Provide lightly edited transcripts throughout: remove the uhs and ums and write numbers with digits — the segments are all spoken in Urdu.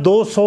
200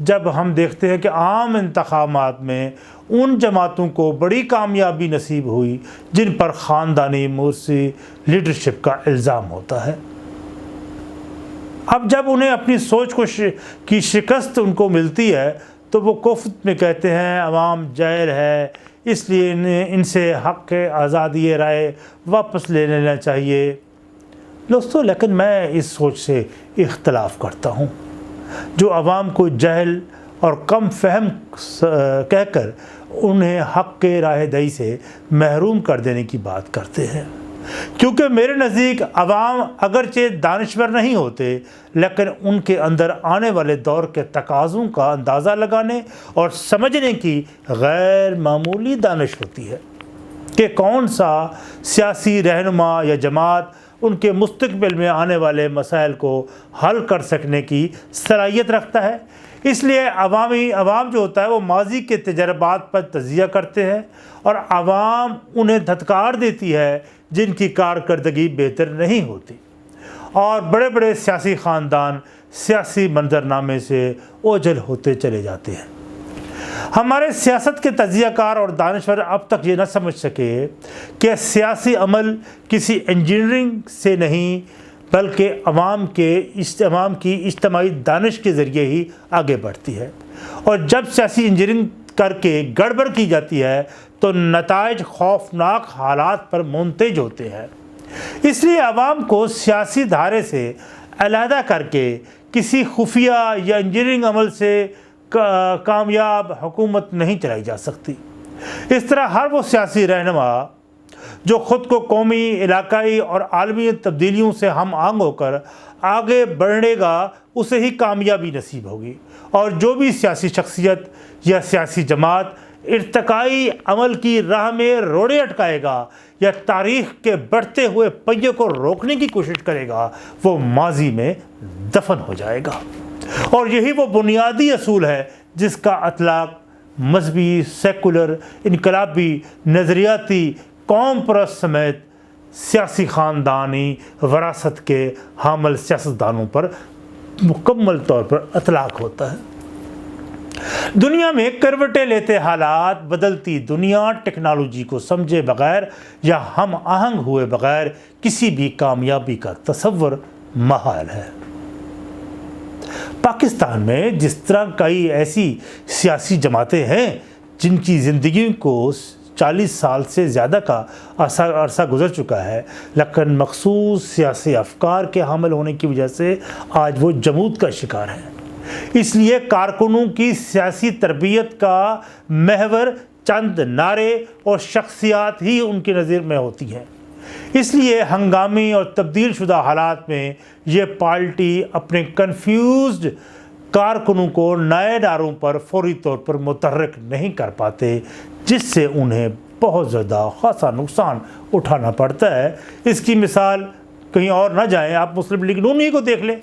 جب ہم دیکھتے ہیں کہ عام انتخابات میں ان جماعتوں کو بڑی کامیابی نصیب ہوئی جن پر خاندانی مورثی لیڈرشپ کا الزام ہوتا ہے۔ اب جب انہیں اپنی سوچ کی شکست ان کو ملتی ہے تو وہ کفر میں کہتے ہیں عوام جاہل ہے، اس لیے ان سے حق آزادی رائے واپس لے لینا چاہیے۔ دوستو، لیکن میں اس سوچ سے اختلاف کرتا ہوں جو عوام کو جہل اور کم فہم کہہ کر انہیں حق کے رائے دہی سے محروم کر دینے کی بات کرتے ہیں، کیونکہ میرے نزدیک عوام اگرچہ دانشور نہیں ہوتے لیکن ان کے اندر آنے والے دور کے تقاضوں کا اندازہ لگانے اور سمجھنے کی غیر معمولی دانش ہوتی ہے کہ کون سا سیاسی رہنما یا جماعت ان کے مستقبل میں آنے والے مسائل کو حل کر سکنے کی صلاحیت رکھتا ہے۔ اس لیے عوام جو ہوتا ہے وہ ماضی کے تجربات پر تجزیہ کرتے ہیں اور عوام انہیں دھتکار دیتی ہے جن کی کارکردگی بہتر نہیں ہوتی، اور بڑے بڑے سیاسی خاندان سیاسی منظرنامے سے اوجھل ہوتے چلے جاتے ہیں۔ ہمارے سیاست کے تجزیہ کار اور دانشور اب تک یہ نہ سمجھ سکے کہ سیاسی عمل کسی انجینئرنگ سے نہیں بلکہ عوام کی اجتماعی دانش کے ذریعے ہی آگے بڑھتی ہے، اور جب سیاسی انجینئرنگ کر کے گڑبڑ کی جاتی ہے تو نتائج خوفناک حالات پر منتج ہوتے ہیں۔ اس لیے عوام کو سیاسی دھارے سے علیحدہ کر کے کسی خفیہ یا انجینئرنگ عمل سے کامیاب حکومت نہیں چلائی جا سکتی۔ اس طرح ہر وہ سیاسی رہنما جو خود کو قومی، علاقائی اور عالمی تبدیلیوں سے ہم آہنگ ہو کر آگے بڑھے گا اسے ہی کامیابی نصیب ہوگی، اور جو بھی سیاسی شخصیت یا سیاسی جماعت ارتقائی عمل کی راہ میں روڑے اٹکائے گا یا تاریخ کے بڑھتے ہوئے پہیے کو روکنے کی کوشش کرے گا وہ ماضی میں دفن ہو جائے گا۔ اور یہی وہ بنیادی اصول ہے جس کا اطلاق مذہبی، سیکولر، انقلابی، نظریاتی، قوم پرست سمیت سیاسی خاندانی وراثت کے حامل سیاستدانوں پر مکمل طور پر اطلاق ہوتا ہے۔ دنیا میں کروٹیں لیتے حالات، بدلتی دنیا ٹیکنالوجی کو سمجھے بغیر یا ہم آہنگ ہوئے بغیر کسی بھی کامیابی کا تصور محال ہے۔ پاکستان میں جس طرح کئی ایسی سیاسی جماعتیں ہیں جن کی زندگی کو 40 سال سے زیادہ کا عرصہ گزر چکا ہے لیکن مخصوص سیاسی افکار کے حامل ہونے کی وجہ سے آج وہ جمود کا شکار ہیں۔ اس لیے کارکنوں کی سیاسی تربیت کا محور چند نعرے اور شخصیات ہی ان کی نظر میں ہوتی ہیں۔ اس لیے ہنگامی اور تبدیل شدہ حالات میں یہ پارٹی اپنے کنفیوزڈ کارکنوں کو نئے نعروں پر فوری طور پر متحرک نہیں کر پاتے، جس سے انہیں بہت زیادہ خاصا نقصان اٹھانا پڑتا ہے۔ اس کی مثال کہیں اور نہ جائیں، آپ مسلم لیگ نون ہی کو دیکھ لیں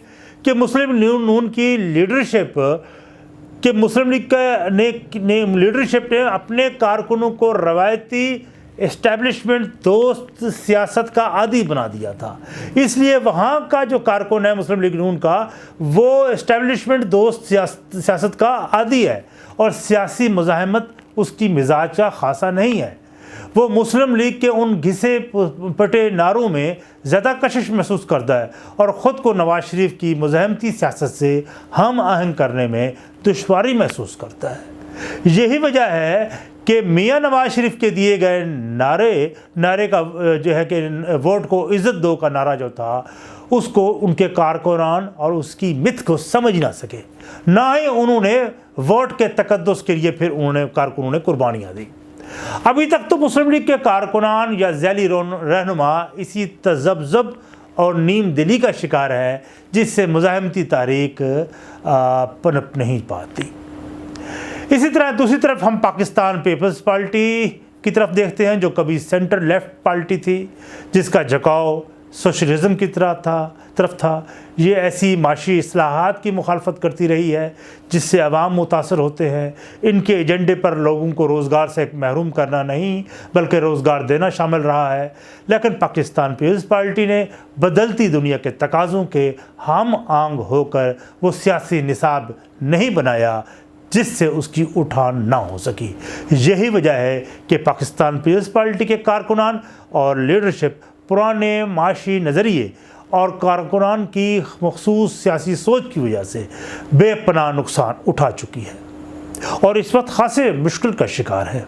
کہ مسلم لیگ نون کی لیڈرشپ نے اپنے کارکنوں کو روایتی اسٹیبلشمنٹ دوست سیاست کا عادی بنا دیا تھا۔ اس لیے وہاں کا جو کارکن ہے مسلم لیگ نون کا، وہ اسٹیبلشمنٹ دوست سیاست کا عادی ہے اور سیاسی مزاحمت اس کی مزاج کا خاصا نہیں ہے۔ وہ مسلم لیگ کے ان گھسے پٹے نعروں میں زیادہ کشش محسوس کرتا ہے اور خود کو نواز شریف کی مزاحمتی سیاست سے ہم آہنگ کرنے میں دشواری محسوس کرتا ہے۔ یہی وجہ ہے کہ میاں نواز شریف کے دیے گئے نعرے کا جو ہے کہ ووٹ کو عزت دو کا نعرہ جو تھا، اس کو ان کے کارکنان اور اس کی مت کو سمجھ نہ سکے، نہ ہی انہوں نے ووٹ کے تقدس کے لیے پھر کارکنوں نے قربانیاں دی۔ ابھی تک تو مسلم لیگ کے کارکنان یا ذیلی رہنما اسی تذبذب اور نیم دلی کا شکار ہے جس سے مزاحمتی تحریک پنپ نہیں پاتی۔ اسی طرح دوسری طرف ہم پاکستان پیپلز پارٹی کی طرف دیکھتے ہیں جو کبھی سینٹر لیفٹ پارٹی تھی، جس کا جھکاؤ سوشلزم کی طرف تھا، طرف تھا، یہ ایسی معاشی اصلاحات کی مخالفت کرتی رہی ہے جس سے عوام متاثر ہوتے ہیں۔ ان کے ایجنڈے پر لوگوں کو روزگار سے محروم کرنا نہیں بلکہ روزگار دینا شامل رہا ہے، لیکن پاکستان پیپلز پارٹی نے بدلتی دنیا کے تقاضوں کے ہم آہنگ ہو کر وہ سیاسی نصاب نہیں بنایا جس سے اس کی اٹھان نہ ہو سکی۔ یہی وجہ ہے کہ پاکستان پیپلز پارٹی کے کارکنان اور لیڈرشپ پرانے معاشی نظریے اور کارکنان کی مخصوص سیاسی سوچ کی وجہ سے بے پناہ نقصان اٹھا چکی ہے اور اس وقت خاصے مشکل کا شکار ہے۔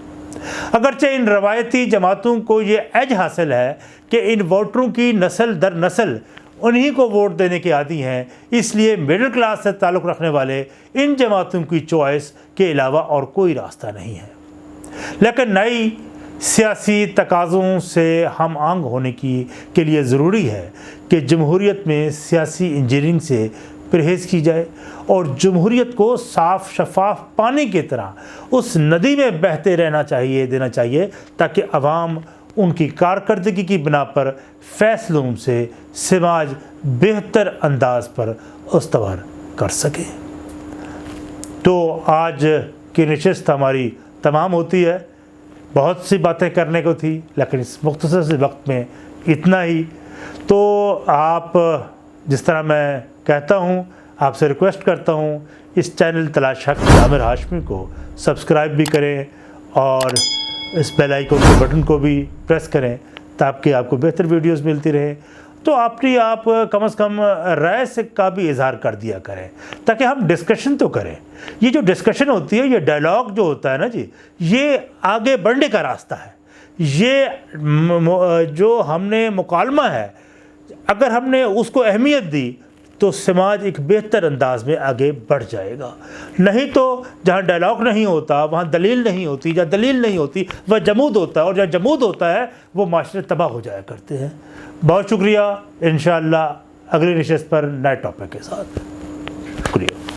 اگرچہ ان روایتی جماعتوں کو یہ ایج حاصل ہے کہ ان ووٹروں کی نسل در نسل انہی کو ووٹ دینے کے عادی ہیں، اس لیے مڈل کلاس سے تعلق رکھنے والے ان جماعتوں کی چوائس کے علاوہ اور کوئی راستہ نہیں ہے۔ لیکن نئی سیاسی تقاضوں سے ہم آہنگ ہونے کے لیے ضروری ہے کہ جمہوریت میں سیاسی انجینئرنگ سے پرہیز کی جائے اور جمہوریت کو صاف شفاف پانی کی طرح اس ندی میں بہتے دینا چاہیے تاکہ عوام ان کی کارکردگی کی بنا پر فیصلوں سے سماج بہتر انداز پر استوار کر سکے۔ تو آج کی نشست ہماری تمام ہوتی ہے، بہت سی باتیں کرنے کو تھی لیکن اس مختصر سے وقت میں اتنا ہی۔ تو آپ جس طرح میں کہتا ہوں، آپ سے ریکویسٹ کرتا ہوں اس چینل تلاش حق عامر ہاشمی کو سبسکرائب بھی کریں اور اس بیل آئیکن کے بٹن کو بھی پریس کریں تاکہ آپ کو بہتر ویڈیوز ملتی رہیں۔ تو آپ کم از کم رائے سے کا بھی اظہار کر دیا کریں تاکہ ہم ڈسکشن تو کریں۔ یہ جو ڈسکشن ہوتی ہے، یہ ڈائلاگ جو ہوتا ہے نا جی، یہ آگے بڑھنے کا راستہ ہے۔ یہ جو ہم نے مکالمہ ہے، اگر ہم نے اس کو اہمیت دی تو سماج ایک بہتر انداز میں آگے بڑھ جائے گا۔ نہیں تو جہاں ڈائلاگ نہیں ہوتا وہاں دلیل نہیں ہوتی، جہاں دلیل نہیں ہوتی وہ جمود ہوتا ہے، اور جہاں جمود ہوتا ہے وہ معاشرے تباہ ہو جایا کرتے ہیں۔ بہت شکریہ، انشاءاللہ اگلی نشست پر نئے ٹاپک کے ساتھ۔ شکریہ۔